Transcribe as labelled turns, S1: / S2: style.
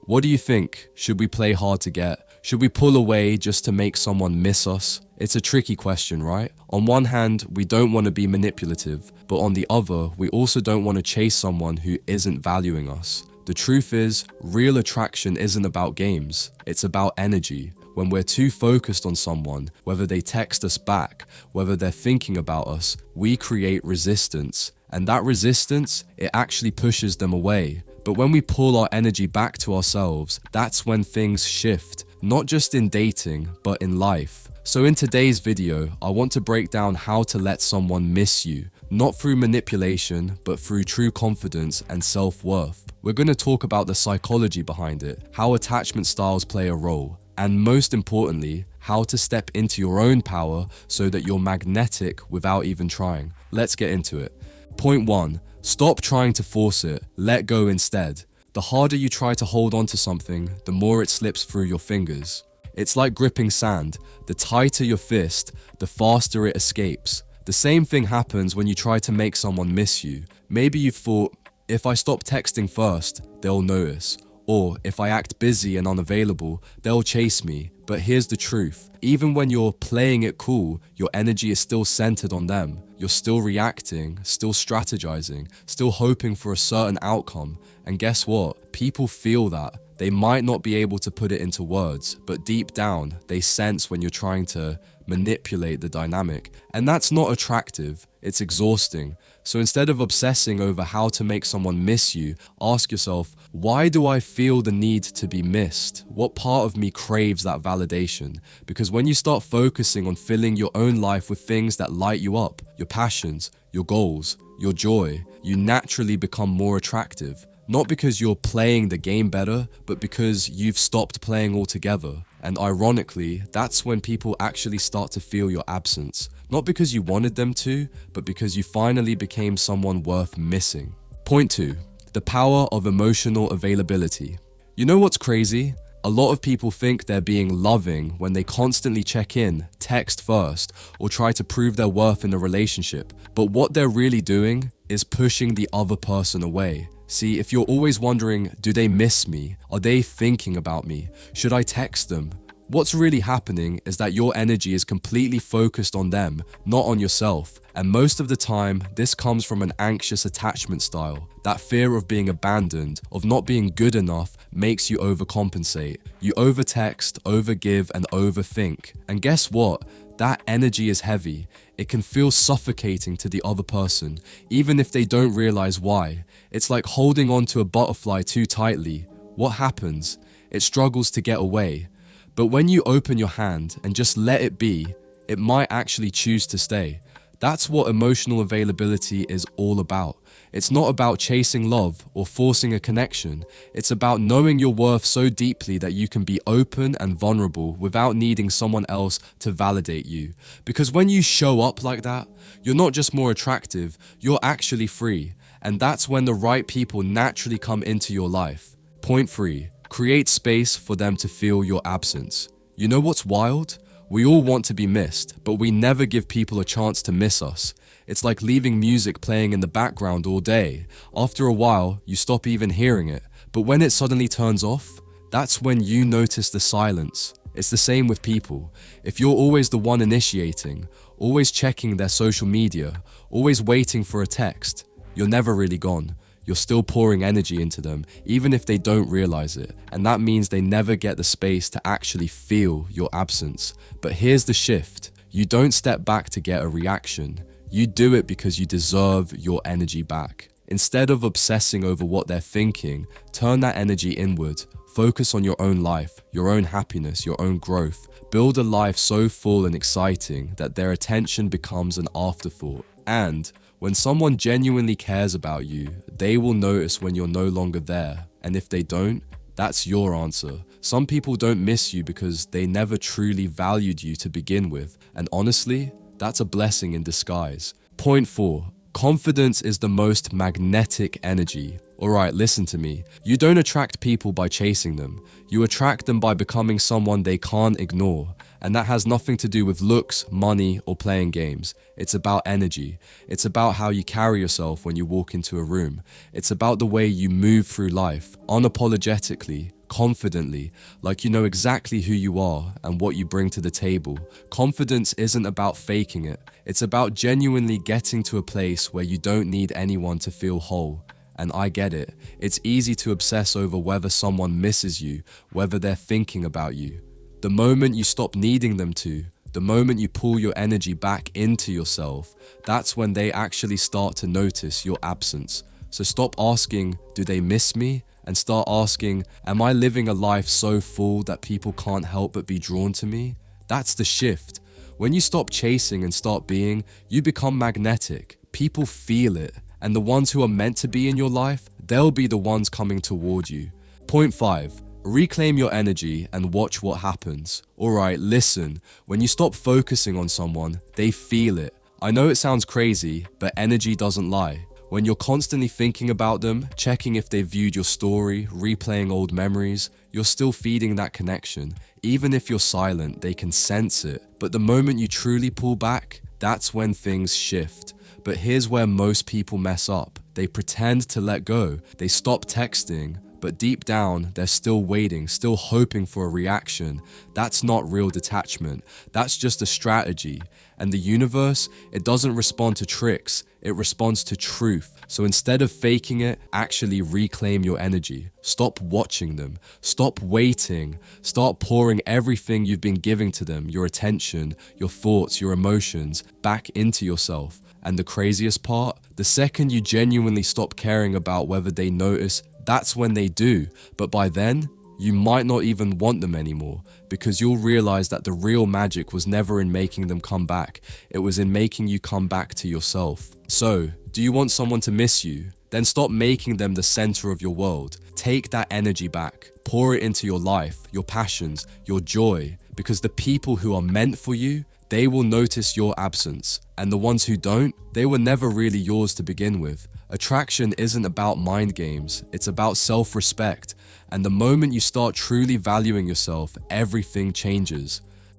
S1: What do you think? Should we play hard to get? Should we pull away just to make someone miss us? It's a tricky question, right? On one hand, we don't want to be manipulative, but on the other, we also don't want to chase someone who isn't valuing us. The truth is, real attraction isn't about games, it's about energy. When we're too focused on someone, whether they text us back, whether they're thinking about us, we create resistance. And that resistance, it actually pushes them away. But when we pull our energy back to ourselves, that's when things shift, not just in dating, but in life. So in today's video, I want to break down how to let someone miss you, not through manipulation, but through true confidence and self-worth. We're going to talk about the psychology behind it, how attachment styles play a role, and most importantly, how to step into your own power so that you're magnetic without even trying. Let's get into it. Point 1. Stop trying to force it, let go instead. The harder you try to hold on to something, the more it slips through your fingers. It's like gripping sand. The tighter your fist, the faster it escapes. The same thing happens when you try to make someone miss you. Maybe you've thought, if I stop texting first, they'll notice. Or if I act busy and unavailable, they'll chase me. But here's the truth. Even when you're playing it cool, your energy is still centered on them. You're still reacting, still strategizing, still hoping for a certain outcome. And guess what? People feel that. They might not be able to put it into words, but deep down, they sense when you're trying to manipulate the dynamic. And that's not attractive, it's exhausting. So instead of obsessing over how to make someone miss you, ask yourself, why do I feel the need to be missed? What part of me craves that validation? Because when you start focusing on filling your own life with things that light you up, your passions, your goals, your joy, you naturally become more attractive. Not because you're playing the game better, but because you've stopped playing altogether. And ironically, that's when people actually start to feel your absence. Not because you wanted them to, but because you finally became someone worth missing. Point 2. The power of emotional availability. You know what's crazy? A lot of people think they're being loving when they constantly check in, text first, or try to prove their worth in a relationship. But what they're really doing is pushing the other person away. See, if you're always wondering, do they miss me? Are they thinking about me? Should I text them? What's really happening is that your energy is completely focused on them, not on yourself. And most of the time, this comes from an anxious attachment style. That fear of being abandoned, of not being good enough, makes you overcompensate. You overtext, overgive, and overthink. And guess what? That energy is heavy. It can feel suffocating to the other person, even if they don't realize why. It's like holding on to a butterfly too tightly. What happens? It struggles to get away. But when you open your hand and just let it be, it might actually choose to stay. That's what emotional availability is all about. It's not about chasing love or forcing a connection. It's about knowing your worth so deeply that you can be open and vulnerable without needing someone else to validate you. Because when you show up like that, you're not just more attractive, you're actually free. And that's when the right people naturally come into your life. Point 3. Create space for them to feel your absence. You know what's wild? We all want to be missed, but we never give people a chance to miss us. It's like leaving music playing in the background all day. After a while, you stop even hearing it. But when it suddenly turns off, that's when you notice the silence. It's the same with people. If you're always the one initiating, always checking their social media, always waiting for a text, you're never really gone. You're still pouring energy into them, even if they don't realize it. And that means they never get the space to actually feel your absence. But here's the shift. You don't step back to get a reaction. You do it because you deserve your energy back. Instead of obsessing over what they're thinking, turn that energy inward. Focus on your own life, your own happiness, your own growth. Build a life so full and exciting that their attention becomes an afterthought. And when someone genuinely cares about you, they will notice when you're no longer there. And if they don't, that's your answer. Some people don't miss you because they never truly valued you to begin with. And honestly, that's a blessing in disguise. Point 4. Confidence is the most magnetic energy. Alright, listen to me. You don't attract people by chasing them. You attract them by becoming someone they can't ignore. And that has nothing to do with looks, money, or playing games. It's about energy. It's about how you carry yourself when you walk into a room. It's about the way you move through life, unapologetically, confidently, like you know exactly who you are and what you bring to the table. Confidence isn't about faking it. It's about genuinely getting to a place where you don't need anyone to feel whole. And I get it. It's easy to obsess over whether someone misses you, whether they're thinking about you. The moment you stop needing them to, the moment you pull your energy back into yourself, that's when they actually start to notice your absence. So stop asking, do they miss me? And start asking, am I living a life so full that people can't help but be drawn to me? That's the shift. When you stop chasing and start being, you become magnetic. People feel it. And the ones who are meant to be in your life, they'll be the ones coming toward you. Point 5. Reclaim your energy and watch what happens. Alright, listen. When you stop focusing on someone, they feel it. I know it sounds crazy, but energy doesn't lie. When you're constantly thinking about them, checking if they viewed your story, replaying old memories, you're still feeding that connection. Even if you're silent, they can sense it. But the moment you truly pull back, that's when things shift. But here's where most people mess up. They pretend to let go. They stop texting, but deep down, they're still waiting, still hoping for a reaction. That's not real detachment. That's just a strategy. And the universe, it doesn't respond to tricks. It responds to truth. So instead of faking it, actually reclaim your energy. Stop watching them. Stop waiting. Start pouring everything you've been giving to them, your attention, your thoughts, your emotions, back into yourself. And the craziest part, the second you genuinely stop caring about whether they notice, that's when they do. But by then, you might not even want them anymore, because you'll realize that the real magic was never in making them come back. It was in making you come back to yourself. So, do you want someone to miss you? Then stop making them the center of your world. Take that energy back. Pour it into your life, your passions, your joy, because the people who are meant for you, they will notice your absence. And the ones who don't, they were never really yours to begin with. Attraction isn't about mind games, it's about self-respect. And the moment you start truly valuing yourself, everything changes.